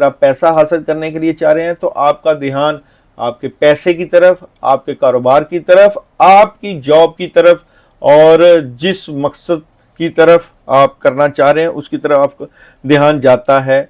अगर आप पैसा हासिल करने के लिए चाह रहे हैं तो आपका ध्यान आपके पैसे की तरफ, आपके कारोबार की तरफ, आपकी जॉब की तरफ और जिस मकसद की तरफ आप करना चाह रहे हैं उसकी तरफ आपका ध्यान जाता है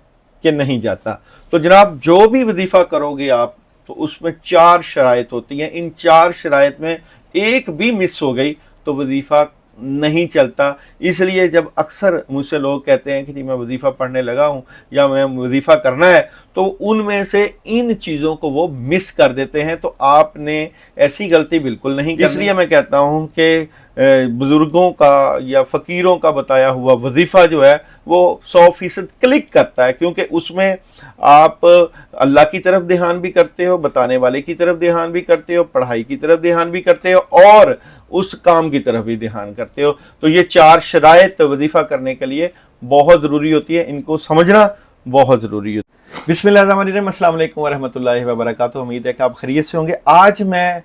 कि नहीं जाता। तो जनाब, जो भी वजीफा करोगे आप तो उसमें 4 शराइत होती हैं। इन 4 शराइत में एक भी मिस हो गई तो वजीफा नहीं चलता। इसलिए जब अक्सर मुझसे लोग कहते हैं कि जी मैं वजीफा पढ़ने लगा हूं या मैं वजीफा करना है, तो उनमें से इन चीज़ों को वो मिस कर देते हैं। तो आपने ऐसी गलती बिल्कुल नहीं करनी। इसलिए मैं कहता हूं कि बुजुर्गों का या फ़कीरों का बताया हुआ वजीफ़ा जो है वो 100% क्लिक करता है, क्योंकि उसमें आप अल्लाह की तरफ ध्यान भी करते हो, बताने वाले की तरफ ध्यान भी करते हो, पढ़ाई की तरफ ध्यान भी करते हो और उस काम की तरफ भी ध्यान करते हो। तो ये 4 शराइत वजीफ़ा करने के लिए बहुत ज़रूरी होती है, इनको समझना बहुत ज़रूरी होता है। बिस्मिल्लाहिर्रहमानिर्रहीम, अस्सलाम वालेकुम वरहमतुल्लाहि वबरकातुहू। उम्मीद है कि आप खैरियत से होंगे। आज मैं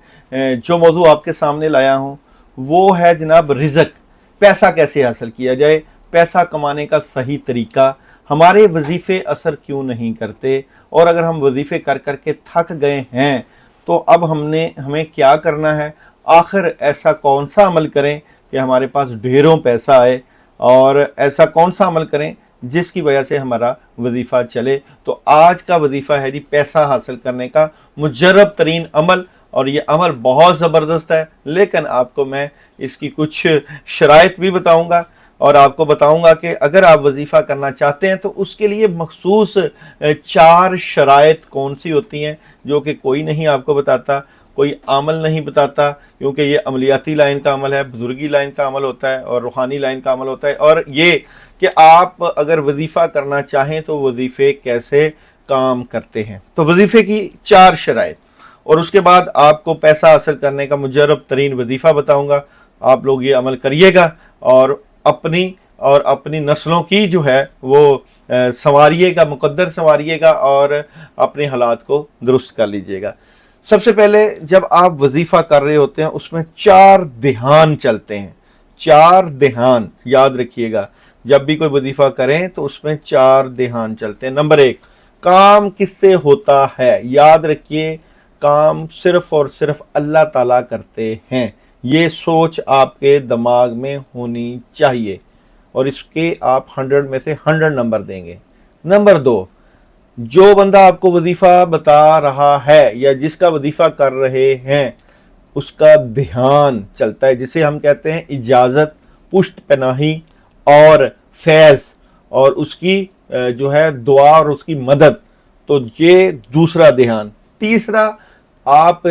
जो मौजू आपके सामने लाया हूँ वो है जनाब रिज़्क, पैसा कैसे हासिल किया जाए, पैसा कमाने का सही तरीका, हमारे वजीफ़े असर क्यों नहीं करते, और अगर हम वजीफ़े कर कर के थक गए हैं तो अब हमें क्या करना है, आखिर ऐसा कौन सा अमल करें कि हमारे पास ढेरों पैसा आए, और ऐसा कौन सा अमल करें जिसकी वजह से हमारा वजीफ़ा चले। तो आज का वजीफ़ा है जी पैसा हासिल करने का मुजर्रब तरीन अमल, और ये अमल बहुत ज़बरदस्त है, लेकिन आपको मैं इसकी कुछ शराइत भी बताऊंगा और आपको बताऊंगा कि अगर आप वजीफ़ा करना चाहते हैं तो उसके लिए मखसूस 4 शराइत कौन सी होती हैं जो कि कोई नहीं आपको बताता, कोई अमल नहीं बताता, क्योंकि ये अमलियाती लाइन का अमल है, बुजुर्गी लाइन का अमल होता है और रूहानी लाइन का अमल होता है। और ये कि आप अगर वजीफ़ा करना चाहें तो वजीफ़े कैसे काम करते हैं। तो वजीफ़े की 4 शराइत, और उसके बाद आपको पैसा हासिल करने का मुजर्रब तरीन वजीफ़ा बताऊंगा। आप लोग ये अमल करिएगा और अपनी नस्लों की जो है वो संवारिएगा, मुकद्दर संवारिएगा और अपने हालात को दुरुस्त कर लीजिएगा। सबसे पहले जब आप वजीफ़ा कर रहे होते हैं उसमें 4 ध्यान चलते हैं। 4 ध्यान याद रखिएगा, जब भी कोई वजीफ़ा करें तो उसमें 4 ध्यान चलते हैं। नंबर 1, काम किससे होता है। याद रखिए, काम सिर्फ और सिर्फ अल्लाह ताला करते हैं, ये सोच आपके दिमाग में होनी चाहिए और इसके आप 100 में से 100 नंबर देंगे। नंबर 2, जो बंदा आपको वजीफ़ा बता रहा है या जिसका वजीफ़ा कर रहे हैं उसका ध्यान चलता है, जिसे हम कहते हैं इजाज़त, पुष्ट पनाही और फैज़, और उसकी जो है दुआ और उसकी मदद। तो ये दूसरा ध्यान। तीसरा, आप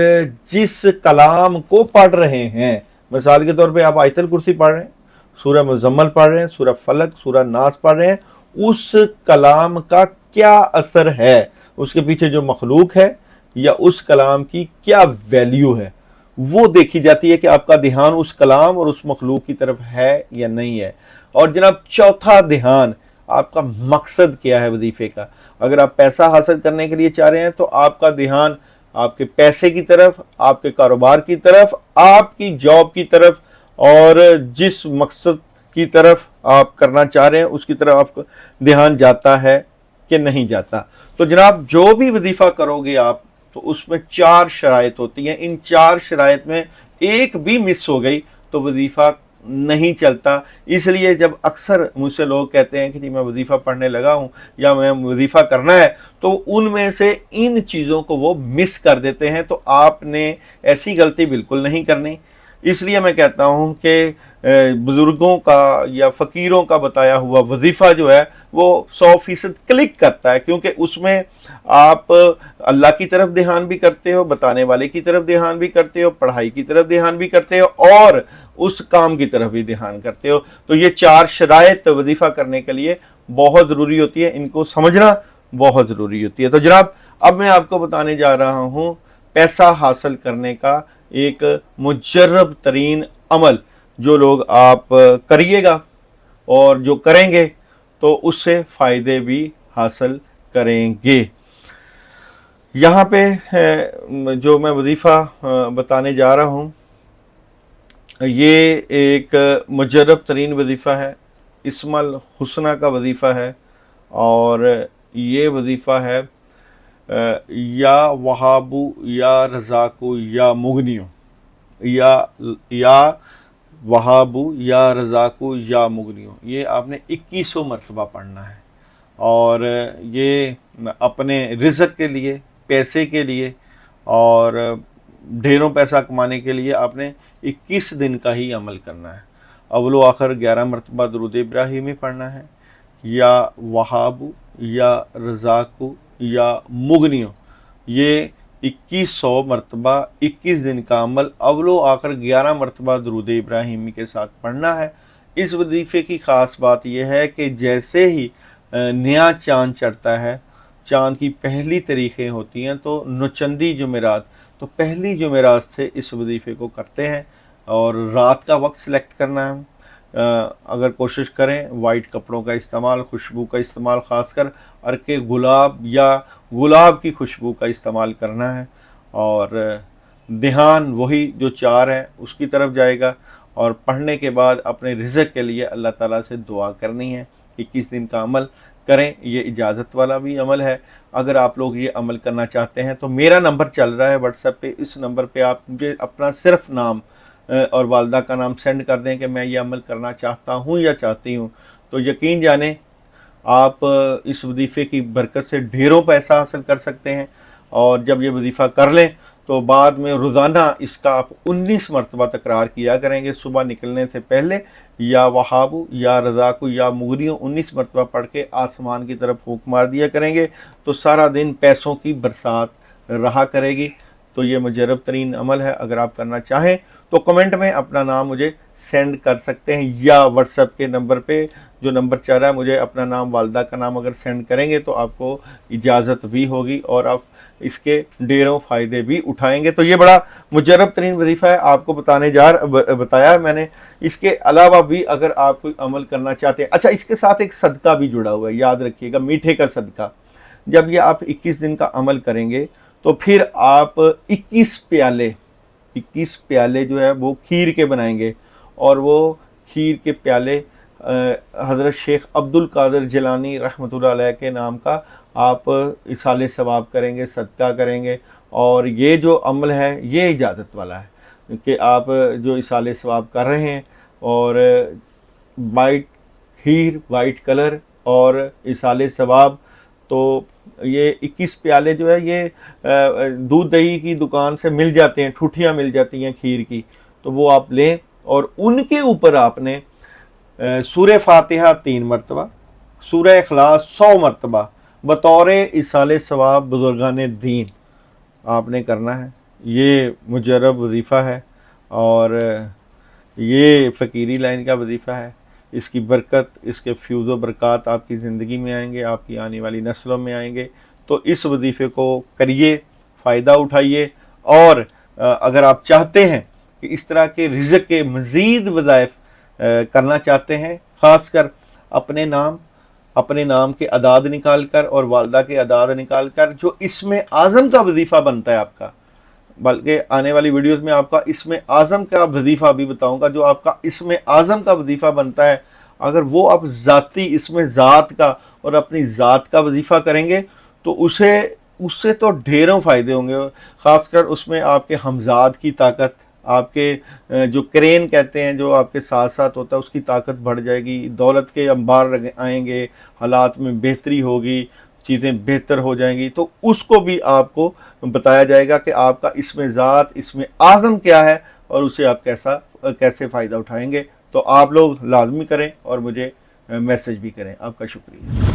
जिस कलाम को पढ़ रहे हैं, मिसाल के तौर पे आप आयतल कुर्सी पढ़ रहे हैं, सूरह मुज़म्मल पढ़ रहे हैं, सूरह फलक, सूरह नास पढ़ रहे हैं, उस कलाम का क्या असर है, उसके पीछे जो मखलूक है या उस कलाम की क्या वैल्यू है, वो देखी जाती है कि आपका ध्यान उस कलाम और उस मखलूक की तरफ है या नहीं है। और जनाब चौथा ध्यान, आपका मकसद क्या है वजीफे का। अगर आप पैसा हासिल करने के लिए चाह रहे हैं तो आपका ध्यान आपके पैसे की तरफ, आपके कारोबार की तरफ, आपकी जॉब की तरफ और जिस मकसद की तरफ आप करना चाह रहे हैं उसकी तरफ आपका ध्यान जाता है कि नहीं जाता। तो जनाब, जो भी वजीफा करोगे आप तो उसमें 4 शराइत होती हैं। इन 4 शराइत में एक भी मिस हो गई तो वजीफा नहीं चलता। इसलिए जब अक्सर मुझसे लोग कहते हैं कि जी मैं वजीफ़ा पढ़ने लगा हूं या मैं वजीफ़ा करना है, तो उनमें से इन चीज़ों को वो मिस कर देते हैं। तो आपने ऐसी गलती बिल्कुल नहीं करनी। इसलिए मैं कहता हूं कि बुजुर्गों का या फ़कीरों का बताया हुआ वजीफ़ा जो है वो 100% क्लिक करता है, क्योंकि उसमें आप अल्लाह की तरफ ध्यान भी करते हो, बताने वाले की तरफ ध्यान भी करते हो, पढ़ाई की तरफ ध्यान भी करते हो और उस काम की तरफ भी ध्यान करते हो। तो ये 4 शराइत वजीफ़ा करने के लिए बहुत ज़रूरी होती है, इनको समझना बहुत ज़रूरी होती है। तो जनाब, अब मैं आपको बताने जा रहा हूँ पैसा हासिल करने का एक मुजर्रब तरीन अमल, जो लोग आप करिएगा और जो करेंगे तो उससे फ़ायदे भी हासिल करेंगे। यहाँ पे जो मैं वजीफ़ा बताने जा रहा हूँ ये एक मुजर्रब तरीन वजीफ़ा है, इस्मुल हुस्ना का वजीफ़ा है, और ये वजीफ़ा है या वहाबू या रज़ाकू या मुगनियो, या वहाबू या रज़ाकू या मुगनियो, ये आपने 2100 मरतबा पढ़ना है। और ये अपने रिज़्क़ के लिए, पैसे के लिए और ढेरों पैसा कमाने के लिए आपने 21 दिन का ही अमल करना है। अव्वल आखिर 11 मरतबा दुरूद इब्राहिमी पढ़ना है, या वहाबू या रज़ाकू या मुगनियो, ये 2100 मरतबा 21 दिन का अमल अव्वल आखिर 11 मरतबा दुरूद इब्राहिमी के साथ पढ़ना है। इस वजीफ़े की ख़ास बात यह है कि जैसे ही नया चाँद चढ़ता है, चाँद की पहली तारीखें होती हैं, तो नौचंदी जुमेरात, तो पहली जुमेरात से इस वजीफ़े को करते हैं। और रात का वक्त सिलेक्ट करना है। अगर कोशिश करें वाइट कपड़ों का इस्तेमाल, खुशबू का इस्तेमाल, ख़ासकर अर्के गुलाब या गुलाब की खुशबू का इस्तेमाल करना है। और ध्यान वही जो 4 है उसकी तरफ जाएगा। और पढ़ने के बाद अपने रिज़्क़ के लिए अल्लाह ताला से दुआ करनी है। 21 दिन का अमल करें, ये इजाज़त वाला भी अमल है। अगर आप लोग ये अमल करना चाहते हैं तो मेरा नंबर चल रहा है व्हाट्सएप पे, इस नंबर पे आप मुझे अपना सिर्फ नाम और वालदा का नाम सेंड कर दें कि मैं ये अमल करना चाहता हूँ या चाहती हूँ, तो यकीन जाने आप इस वजीफ़े की बरकत से ढेरों पैसा हासिल कर सकते हैं। और जब ये वजीफ़ा कर लें तो बाद में रोज़ाना इसका आप 19 मरतबा तकरार किया करेंगे। सुबह निकलने से पहले या वहाबू या रज़ाकू या मुगनियो 19 मरतबा पढ़ के आसमान की तरफ फूंक मार दिया करेंगे, तो सारा दिन पैसों की बरसात रहा करेगी। तो ये मुजरब तरीन अमल है। अगर आप करना चाहें तो कमेंट में अपना नाम मुझे सेंड कर सकते हैं, या व्हाट्सएप के नंबर पे जो नंबर चल रहा है मुझे अपना नाम, वालदा का नाम अगर सेंड करेंगे तो आपको इजाज़त भी होगी और आप इसके ढेरों फ़ायदे भी उठाएंगे। तो ये बड़ा मुजरब तरीन वजीफ़ा है, आपको बताया मैंने। इसके अलावा भी अगर आप कोई अमल करना चाहते हैं, अच्छा इसके साथ एक सदका भी जुड़ा हुआ है, याद रखिएगा, मीठे का सदका। जब ये आप 21 दिन का अमल करेंगे तो फिर आप 21 प्याले जो है वो खीर के बनाएंगे। और वो खीर के प्याले हज़रत शेख अब्दुल कादिर जिलानी रहमतुल्लाह अलैह के नाम का आप इसाले सवाब करेंगे, सदका करेंगे। और ये जो अमल है ये इजाज़त वाला है कि आप जो इसाले सवाब कर रहे हैं और वाइट खीर, वाइट कलर और इसाले सवाब, तो ये 21 प्याले जो है ये दूध दही की दुकान से मिल जाते हैं, ठूठियाँ मिल जाती हैं खीर की, तो वो आप लें और उनके ऊपर आपने सूरह फातिहा 3 मरतबा, सूरह इखलास 100 मरतबा बतौर इसाले सवाब बुजुर्गाने दीन आपने करना है। ये मुजरब वजीफ़ा है और ये फ़कीरी लाइन का वजीफ़ा है। इसकी बरकत, इसके फ्यूज़ व बरक़ात आपकी ज़िंदगी में आएंगे, आपकी आने वाली नस्लों में आएंगे। तो इस वजीफ़े को करिए, फ़ायदा उठाइए। और अगर आप चाहते हैं कि इस तरह के रिज़्क़ के मज़ीद वज़ाइफ करना चाहते हैं, ख़ासकर अपने नाम के अदाद निकाल कर और वालदा के अदाद निकाल कर, जो इसमें आज़म का वजीफ़ा बनता है आपका, बल्कि आने वाली वीडियोस में आपका इसमें आज़म का वजीफ़ा भी बताऊंगा, जो आपका इसमें आज़म का वजीफ़ा बनता है, अगर वो आप ज़ाती इसमें ज़ात का और अपनी ज़ात का वजीफ़ा करेंगे तो उससे तो ढेरों फ़ायदे होंगे। ख़ासकर उसमें आपके हमज़ाद की ताकत, आपके जो करेन कहते हैं जो आपके साथ साथ होता है, उसकी ताकत बढ़ जाएगी, दौलत के अंबार आएंगे, हालात में बेहतरी होगी, चीज़ें बेहतर हो जाएंगी। तो उसको भी आपको बताया जाएगा कि आपका इसमें ज़ात, इसमें आज़म क्या है और उसे आप कैसे फ़ायदा उठाएंगे। तो आप लोग लाजमी करें और मुझे मैसेज भी करें। आपका शुक्रिया।